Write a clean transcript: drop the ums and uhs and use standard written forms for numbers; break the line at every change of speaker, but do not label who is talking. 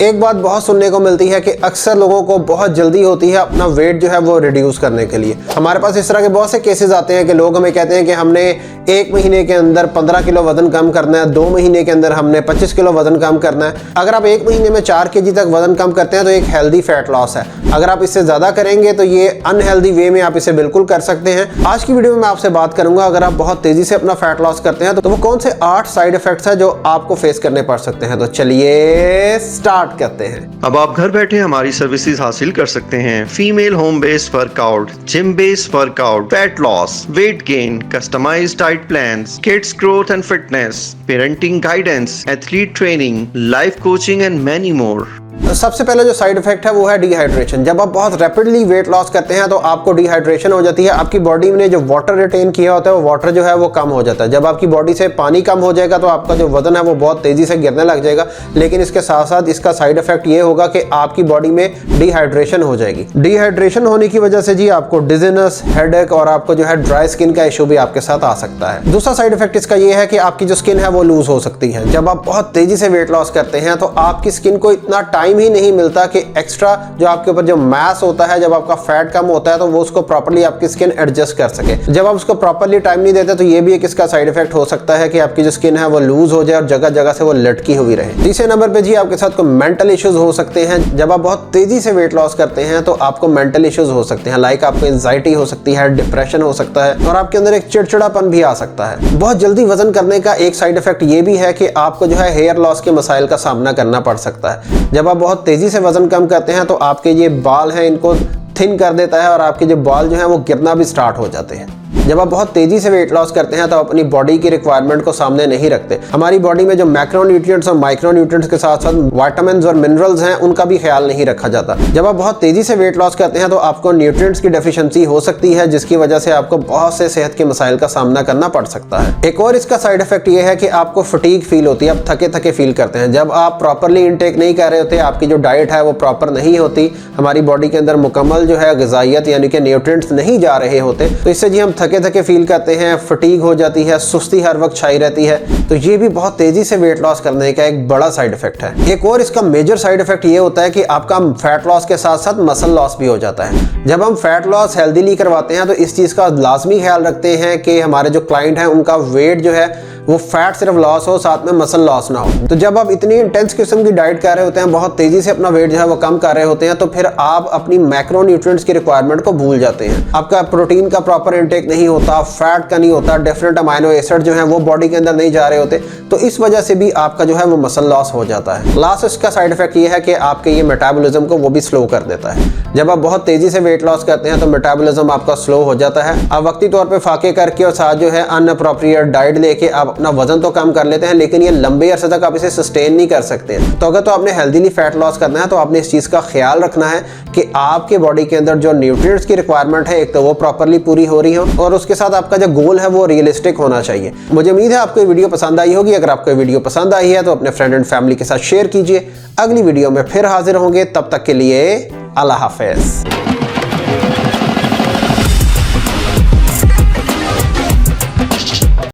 एक बात बहुत सुनने को मिलती है कि अक्सर लोगों को बहुत जल्दी होती है अपना वेट जो है वो रिड्यूस करने के लिए। हमारे पास इस तरह के बहुत से केसेस आते हैं कि लोग हमें कहते हैं कि हमने 1 महीने के अंदर 15 किलो वजन कम करना है, 2 महीने के अंदर हमने 25 किलो वजन कम करना है। अगर आप 1 महीने में 4 kg तक वजन कम करते हैं तो एक हेल्दी फैट लॉस है। अगर आप इससे ज्यादा करेंगे तो ये अनहेल्दी वे में आप इसे बिल्कुल कर सकते हैं। आज की वीडियो में मैं आपसे बात करूंगा अगर आप बहुत तेजी से अपना फैट लॉस करते हैं तो वो कौन से 8 साइड इफेक्ट्स है जो आपको फेस करने पड़ सकते हैं। तो चलिए स्टार्ट करते हैं।
अब आप घर बैठे हमारी सर्विसेज हासिल कर सकते हैं। Female home based workout, gym based workout, fat loss, weight gain, customised diet plans, kids growth and fitness, parenting guidance, athlete training, life coaching and many more.
सबसे पहले जो साइड इफेक्ट है वो है डिहाइड्रेशन। जब आप बहुत रैपिडली वेट लॉस करते हैं तो आपको डिहाइड्रेशन हो जाती है। आपकी बॉडी ने जो वाटर रिटेन किया होता है वो वाटर जो है वो कम हो जाता है। जब आपकी बॉडी से पानी कम हो जाएगा तो आपका जो वजन है वो बहुत तेजी से गिरने लग जाएगा। लेकिन इसके साथ साथ इसका साइड इफेक्ट ये होगा कि आपकी बॉडी में डिहाइड्रेशन हो जाएगी। डिहाइड्रेशन होने की वजह से जी आपको डिजीनेस, हेडेक और आपको जो है ड्राई स्किन का इशू भी आपके साथ आ सकता है। दूसरा साइड इफेक्ट इसका ये है कि आपकी जो स्किन है वो लूज हो सकती है। जब आप बहुत तेजी से वेट लॉस करते हैं तो आपकी स्किन को इतना टाइम ही नहीं मिलता कि एक्स्ट्रा जो आपके ऊपर जो मास होता है, जब आपका फैट कम होता है तो वो उसको प्रॉपर्ली आपकी स्किन एडजस्ट कर सके। जब आप उसको प्रॉपर्ली टाइम नहीं देते तो ये भी एक इसका साइड इफेक्ट हो सकता है कि आपकी जो स्किन है वो लूज हो जाए और जगह जगह से वो लटकी हुई रहे। तीसरे नंबर पे जी आपके साथ कोई मेंटल इश्यूज हो सकते हैं। जब आप बहुत तेजी से वेट लॉस करते हैं तो आपको मेंटल इश्यूज हो सकते हैं। लाइक आपको एंजाइटी हो सकती है, डिप्रेशन हो सकता है और आपके अंदर एक चिड़चिड़ापन भी आ सकता है। बहुत जल्दी वजन करने का एक साइड इफेक्ट ये भी है कि आपको जो है हेयर लॉस के मसाइल का सामना करना पड़ सकता है। जब आप बहुत तेजी से वजन कम करते हैं तो आपके ये बाल हैं इनको थिन कर देता है और आपके जो बाल जो हैं वो गिरना भी स्टार्ट हो जाते हैं। जब आप बहुत तेजी से वेट लॉस करते हैं तो आप अपनी बॉडी की रिक्वायरमेंट को सामने नहीं रखते। हमारी बॉडी में जो मैक्रोन्यूट्रिएंट्स और माइक्रोन्यूट्रिएंट्स के साथ साथ विटामिन्स और मिनरल्स हैं उनका भी ख्याल नहीं रखा जाता। जब आप बहुत तेजी से वेट लॉस करते हैं तो आपको न्यूट्रिएंट्स की डेफिशिएंसी हो सकती है जिसकी वजह से आपको बहुत से सेहत के मसाइल का सामना करना पड़ सकता है। एक और इसका साइड इफेक्ट ये है कि आपको फटीग फील होती है, आप थके थके फील करते हैं। जब आप प्रॉपरली इनटेक नहीं कर रहे होते, आपकी जो डाइट है वो प्रॉपर नहीं होती, हमारी बॉडी के अंदर मुकम्मल जो है ग़िज़ाइयत यानी कि न्यूट्रिएंट्स नहीं जा रहे होते तो इससे जी हम थके थके फील करते हैं, फटीग हो जाती है, सुस्ती हर वक्त छाई रहती है। तो ये भी बहुत तेजी से वेट लॉस करने का एक बड़ा साइड इफेक्ट है। एक और इसका मेजर साइड इफेक्ट ये होता है कि आपका फैट लॉस के साथ साथ मसल लॉस भी हो जाता है। जब हम फैट लॉस हेल्दीली करवाते हैं तो इस चीज का लाजमी ख्याल रखते हैं कि हमारे जो क्लाइंट हैं उनका वेट जो है वो फैट सिर्फ लॉस हो, साथ में मसल लॉस ना हो। तो जब आप इतनी इंटेंस किस्म की डाइट कर रहे होते हैं, बहुत तेजी से अपना वेट जो है वो कम कर रहे होते हैं तो फिर आप अपनी मैक्रोन्यूट्रिएंट्स की रिक्वायरमेंट को भूल जाते हैं। आपका प्रोटीन का प्रॉपर इंटेक नहीं होता, फैट का नहीं होता, डिफरेंट अमाइनो एसिड जो है वो बॉडी के अंदर नहीं जा रहे होते तो इस वजह से भी आपका जो है वो मसल लॉस हो जाता है। लास्ट इसका साइड इफेक्ट ये है कि आपके ये मेटाबॉलिज्म को वो भी स्लो कर देता है। जब आप बहुत तेजी से वेट लॉस करते हैं तो मेटाबॉलिज्म आपका स्लो हो जाता है। आप वक्ती तौर पर फाके करके और साथ जो है अनअप्रोप्रिएट डाइट लेके आप अपना वजन तो कम कर लेते हैं लेकिन ये लंबे अरसे तक आप इसे सस्टेन नहीं कर सकते। तो अगर तो आपने हेल्दीली फैट लॉस करना है तो आपने इस चीज का ख्याल रखना है कि आपके बॉडी के अंदर जो न्यूट्रिएंट्स की रिक्वायरमेंट है एक तो वो प्रॉपर्ली पूरी हो रही हो और उसके साथ आपका जो गोल है वो रियलिस्टिक होना चाहिए। मुझे उम्मीद है आपको ये वीडियो पसंद आई होगी। अगर आपको ये वीडियो पसंद आई है तो अपने फ्रेंड एंड फैमिली के साथ शेयर कीजिए। अगली वीडियो में फिर हाजिर होंगे, तब तक के लिए अल्लाह हाफिज।